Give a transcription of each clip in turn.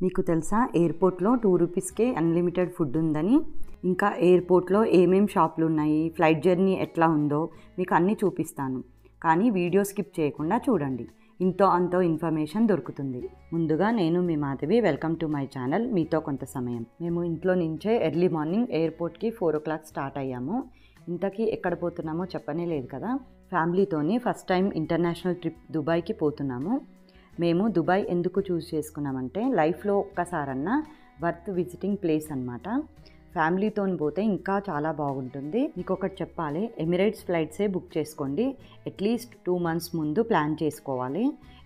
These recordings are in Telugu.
మీకు తెలుసా ఎయిర్పోర్ట్లో 2 రూపీస్కే అన్లిమిటెడ్ ఫుడ్ ఉందని. ఇంకా ఎయిర్పోర్ట్లో ఏమేం షాపులు ఉన్నాయి, ఫ్లైట్ జర్నీ ఎట్లా ఉందో మీకు అన్నీ చూపిస్తాను. కానీ వీడియో స్కిప్ చేయకుండా చూడండి, ఇంతో అంతో ఇన్ఫర్మేషన్ దొరుకుతుంది. ముందుగా నేను మీ Madhavi, welcome to my channel. మీతో కొంత సమయం. మేము ఇంట్లో నుంచే ఎర్లీ మార్నింగ్ ఎయిర్పోర్ట్కి 4 o'clock స్టార్ట్ అయ్యాము. ఇంతకీ ఎక్కడ పోతున్నామో చెప్పనే లేదు కదా. ఫ్యామిలీతోని ఫస్ట్ టైం ఇంటర్నేషనల్ ట్రిప్ దుబాయ్కి పోతున్నాము. మేము దుబాయ్ ఎందుకు చూస్ చేసుకున్నామంటే లైఫ్లో ఒక్కసారన్నా వర్త్ విజిటింగ్ ప్లేస్ అన్నమాట. ఫ్యామిలీతో పోతే ఇంకా చాలా బాగుంటుంది. మీకు ఒకటి చెప్పాలి, ఎమిరేట్స్ ఫ్లైట్సే బుక్ చేసుకోండి. అట్లీస్ట్ 2 months ముందు ప్లాన్ చేసుకోవాలి.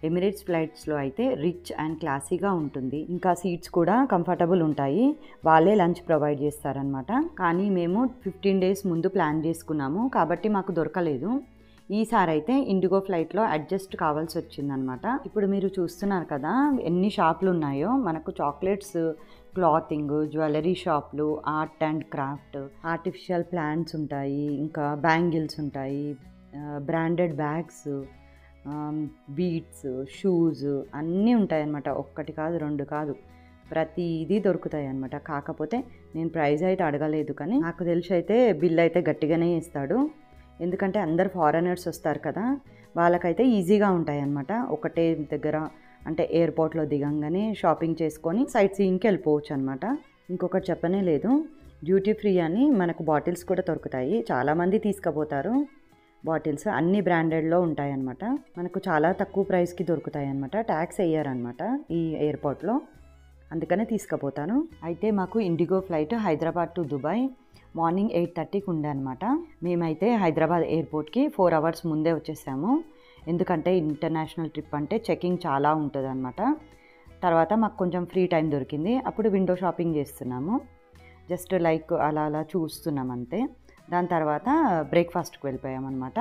ఎమిరేట్స్ ఫ్లైట్స్లో అయితే రిచ్ అండ్ క్లాసీగా ఉంటుంది. ఇంకా సీట్స్ కూడా కంఫర్టబుల్ ఉంటాయి. వాళ్ళే లంచ్ ప్రొవైడ్ చేస్తారనమాట. కానీ మేము 15 days ముందు ప్లాన్ చేసుకున్నాము కాబట్టి మాకు దొరకలేదు. ఈసారి అయితే ఇండిగో ఫ్లైట్లో అడ్జస్ట్ కావాల్సి వచ్చిందనమాట. ఇప్పుడు మీరు చూస్తున్నారు కదా ఎన్ని షాపులు ఉన్నాయో. మనకు చాక్లెట్స్, క్లాతింగ్, జ్యువెలరీ షాపులు, art and craft, artificial plants ఉంటాయి, ఇంకా బ్యాంగిల్స్ ఉంటాయి, బ్రాండెడ్ బ్యాగ్స్, బీట్స్, షూస్ అన్నీ ఉంటాయి అన్నమాట. ఒక్కటి కాదు, 2 కాదు, ప్రతిదీ దొరుకుతాయి అన్నమాట. కాకపోతే నేను ప్రైస్ అయితే అడగలేదు, కానీ నాకు తెలిసి అయితే బిల్ అయితే గట్టిగానే ఇస్తాడు. ఎందుకంటే అందరు ఫారెనర్స్ వస్తారు కదా, వాళ్ళకైతే ఈజీగా ఉంటాయి అన్నమాట. ఒకటే దగ్గర అంటే ఎయిర్పోర్ట్లో దిగంగానే షాపింగ్ చేసుకొని సైట్ సీయింగ్కి వెళ్ళిపోవచ్చు అనమాట. ఇంకొకటి చెప్పనే లేదు, డ్యూటీ ఫ్రీ అని మనకు బాటిల్స్ కూడా దొరుకుతాయి. చాలామంది తీసుకుపోతారు బాటిల్స్. అన్ని బ్రాండెడ్లో ఉంటాయి అన్నమాట. మనకు చాలా తక్కువ ప్రైస్కి దొరుకుతాయి అన్నమాట. ట్యాక్స్ వేయరనమాట ఈ ఎయిర్పోర్ట్లో, అందుకనే తీసుకుపోతాను. అయితే మాకు IndiGo flight Hyderabad to Dubai morning 8:30కి ఉండే అనమాట. మేమైతే హైదరాబాద్ ఎయిర్పోర్ట్కి 4 hours ముందే వచ్చేసాము. ఎందుకంటే ఇంటర్నేషనల్ ట్రిప్ అంటే చెకింగ్ చాలా ఉంటుంది అనమాట. తర్వాత మాకు కొంచెం ఫ్రీ టైం దొరికింది. అప్పుడు విండో షాపింగ్ చేస్తున్నాము. జస్ట్ లైక్ అలా అలా చూస్తున్నాం అంతే. దాని తర్వాత బ్రేక్ఫాస్ట్కి వెళ్ళిపోయామన్నమాట.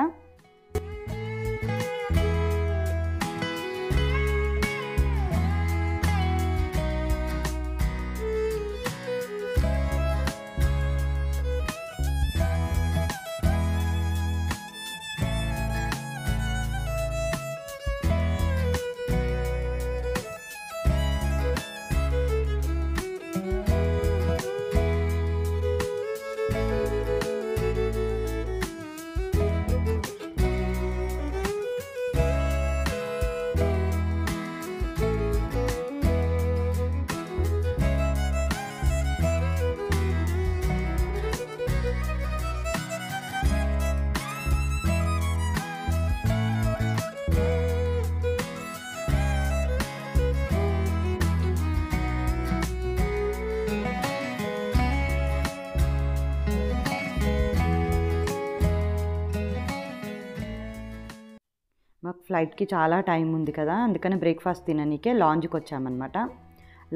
మాకు ఫ్లైట్కి చాలా టైం ఉంది కదా, అందుకని బ్రేక్ఫాస్ట్ తిననీకే లాంజ్కి వచ్చామన్నమాట.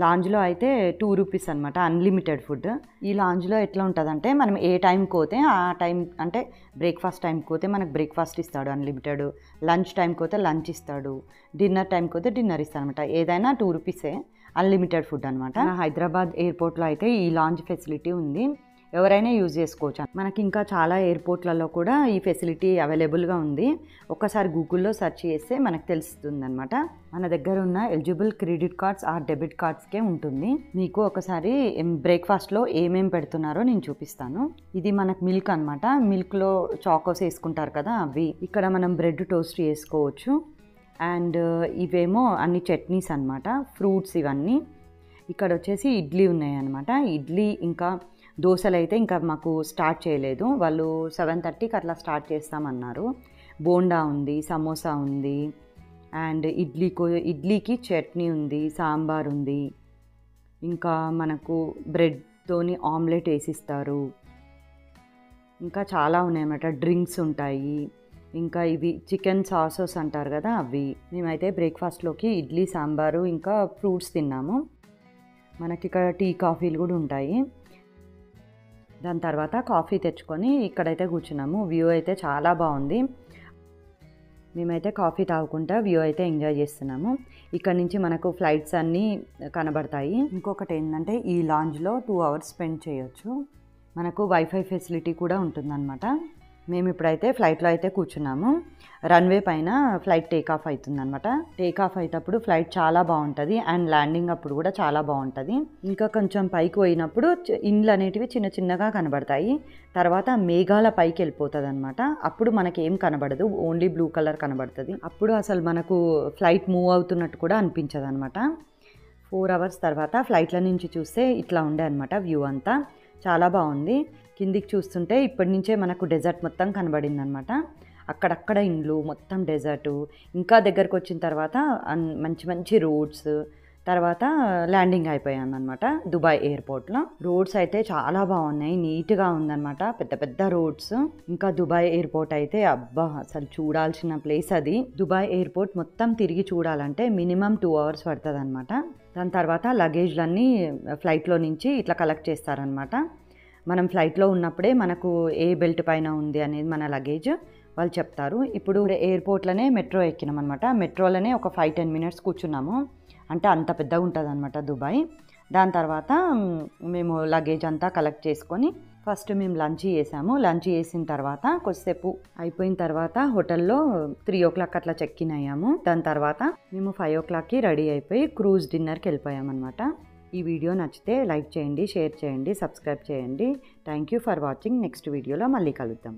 లాంజ్లో అయితే 2 rupees అనమాట, అన్లిమిటెడ్ ఫుడ్. ఈ లాంజ్లో ఎట్లా ఉంటుందంటే మనం ఏ టైంకి పోతే ఆ టైం, అంటే బ్రేక్ఫాస్ట్ టైంకి పోతే మనకు బ్రేక్ఫాస్ట్ ఇస్తాడు అన్లిమిటెడ్, లంచ్ టైంకి పోతే లంచ్ ఇస్తాడు, డిన్నర్ టైంకి పోతే డిన్నర్ ఇస్తాడు అనమాట. ఏదైనా 2 rupees అన్లిమిటెడ్ ఫుడ్ అనమాట. హైదరాబాద్ ఎయిర్పోర్ట్లో అయితే ఈ లాంజ్ ఫెసిలిటీ ఉంది, ఎవరైనా యూజ్ చేసుకోవచ్చు. మనకి ఇంకా చాలా ఎయిర్పోర్ట్లలో కూడా ఈ ఫెసిలిటీ అవైలబుల్గా ఉంది. ఒక్కసారి గూగుల్లో సెర్చ్ చేస్తే మనకు తెలుస్తుంది అనమాట. మన దగ్గర ఉన్న eligible credit cards or debit కార్డ్స్కే ఉంటుంది. మీకు ఒకసారి బ్రేక్ఫాస్ట్లో ఏమేమి పెడుతున్నారో నేను చూపిస్తాను. ఇది మనకు మిల్క్ అనమాట. మిల్క్లో చాకోస్ వేసుకుంటారు కదా అవి. ఇక్కడ మనం బ్రెడ్ టోస్ట్ చేసుకోవచ్చు. అండ్ ఇవేమో అన్ని చట్నీస్ అనమాట, ఫ్రూట్స్ ఇవన్నీ. ఇక్కడ వచ్చేసి ఇడ్లీ ఉన్నాయి అనమాట. ఇడ్లీ ఇంకా దోశలు అయితే ఇంకా మాకు స్టార్ట్ చేయలేదు, వాళ్ళు 7:30కి అట్లా స్టార్ట్ చేస్తామన్నారు. బోండా ఉంది, సమోసా ఉంది, అండ్ ఇడ్లీకి చట్నీ ఉంది, సాంబార్ ఉంది, ఇంకా మనకు బ్రెడ్తోని ఆమ్లెట్ వేసిస్తారు. ఇంకా చాలా ఉన్నాయన్నమాట. డ్రింక్స్ ఉంటాయి, ఇంకా ఇవి చికెన్ సాసెస్ అంటారు కదా అవి. మేమైతే బ్రేక్ఫాస్ట్లోకి ఇడ్లీ, సాంబారు ఇంకా ఫ్రూట్స్ తిన్నాము. మనకి ఇక్కడ టీ, కాఫీలు కూడా ఉంటాయి. దాని తర్వాత కాఫీ తెచ్చుకొని ఇక్కడైతే కూర్చున్నాము. వ్యూ అయితే చాలా బాగుంది. మేమైతే కాఫీ తాగుకుంటా వ్యూ అయితే ఎంజాయ్ చేస్తున్నాము. ఇక్కడ నుంచి మనకు ఫ్లైట్స్ అన్నీ కనబడతాయి. ఇంకొకటి ఏంటంటే ఈ లాంజ్లో 2 hours స్పెండ్ చేయొచ్చు. మనకు వైఫై ఫెసిలిటీ కూడా ఉంటుందన్నమాట. మేము ఇప్పుడైతే ఫ్లైట్లో అయితే కూర్చున్నాము. రన్వే పైన ఫ్లైట్ టేక్ ఆఫ్ అవుతుందన్నమాట. టేక్ ఆఫ్ అయ్యేటప్పుడు ఫ్లైట్ చాలా బాగుంటుంది అండ్ ల్యాండింగ్ అప్పుడు కూడా చాలా బాగుంటుంది. ఇంకా కొంచెం పైకి పోయినప్పుడు ఇండ్లు అనేటివి చిన్న చిన్నగా కనబడతాయి. తర్వాత మేఘాల పైకి వెళ్ళిపోతుంది అనమాట. అప్పుడు మనకి ఏం కనబడదు, ఓన్లీ బ్లూ కలర్ కనబడుతుంది. అప్పుడు అసలు మనకు ఫ్లైట్ మూవ్ అవుతున్నట్టు కూడా అనిపించదు అనమాట. 4 hours తర్వాత ఫ్లైట్ల నుంచి చూస్తే ఇట్లా ఉండే అనమాట వ్యూ అంతా. చాలా బాగుంది. కిందికి చూస్తుంటే ఇప్పటి నుంచే మనకు డెజర్ట్ మొత్తం కనబడింది అనమాట. అక్కడక్కడ ఇండ్లు, మొత్తం డెజర్టు. ఇంకా దగ్గరకు వచ్చిన తర్వాత మంచి మంచి రోడ్స్. తర్వాత ల్యాండింగ్ అయిపోయామన్నమాట దుబాయ్ ఎయిర్పోర్ట్లో. రోడ్స్ అయితే చాలా బాగున్నాయి, నీట్గా ఉందన్నమాట, పెద్ద పెద్ద రోడ్స్. ఇంకా దుబాయ్ ఎయిర్పోర్ట్ అయితే అబ్బా అసలు చూడాల్సిన ప్లేస్ అది. దుబాయ్ ఎయిర్పోర్ట్ మొత్తం తిరిగి చూడాలంటే మినిమం 2 hours పడుతుంది అనమాట. దాని తర్వాత లగేజ్లన్నీ ఫ్లైట్లో నుంచి ఇట్లా కలెక్ట్ చేస్తారనమాట. మనం ఫ్లైట్లో ఉన్నప్పుడే మనకు ఏ బెల్ట్ పైన ఉంది అనేది మన లగేజ్ వాళ్ళు చెప్తారు. ఇప్పుడు ఎయిర్పోర్ట్లోనే మెట్రో ఎక్కినాం అనమాట. మెట్రోలోనే ఒక 5-10 minutes కూర్చున్నాము. అంటే అంత పెద్దగా ఉంటుంది అనమాట దుబాయ్. దాని తర్వాత మేము లగేజ్ అంతా కలెక్ట్ చేసుకొని ఫస్ట్ మేము లంచ్ చేసాము. లంచ్ చేసిన తర్వాత కొద్దిసేపు అయిపోయిన తర్వాత హోటల్లో 3 o'clock అట్లా చెక్ ఇన్ అయ్యాము. దాని తర్వాత మేము 5 o'clockకి రెడీ అయిపోయి క్రూజ్ డిన్నర్కి వెళ్ళిపోయామన్నమాట. ఈ వీడియో నచ్చితే లైక్ చేయండి, షేర్ చేయండి, సబ్స్క్రైబ్ చేయండి. Thank you for watching. Next వీడియోలో మళ్ళీ కలుద్దాం.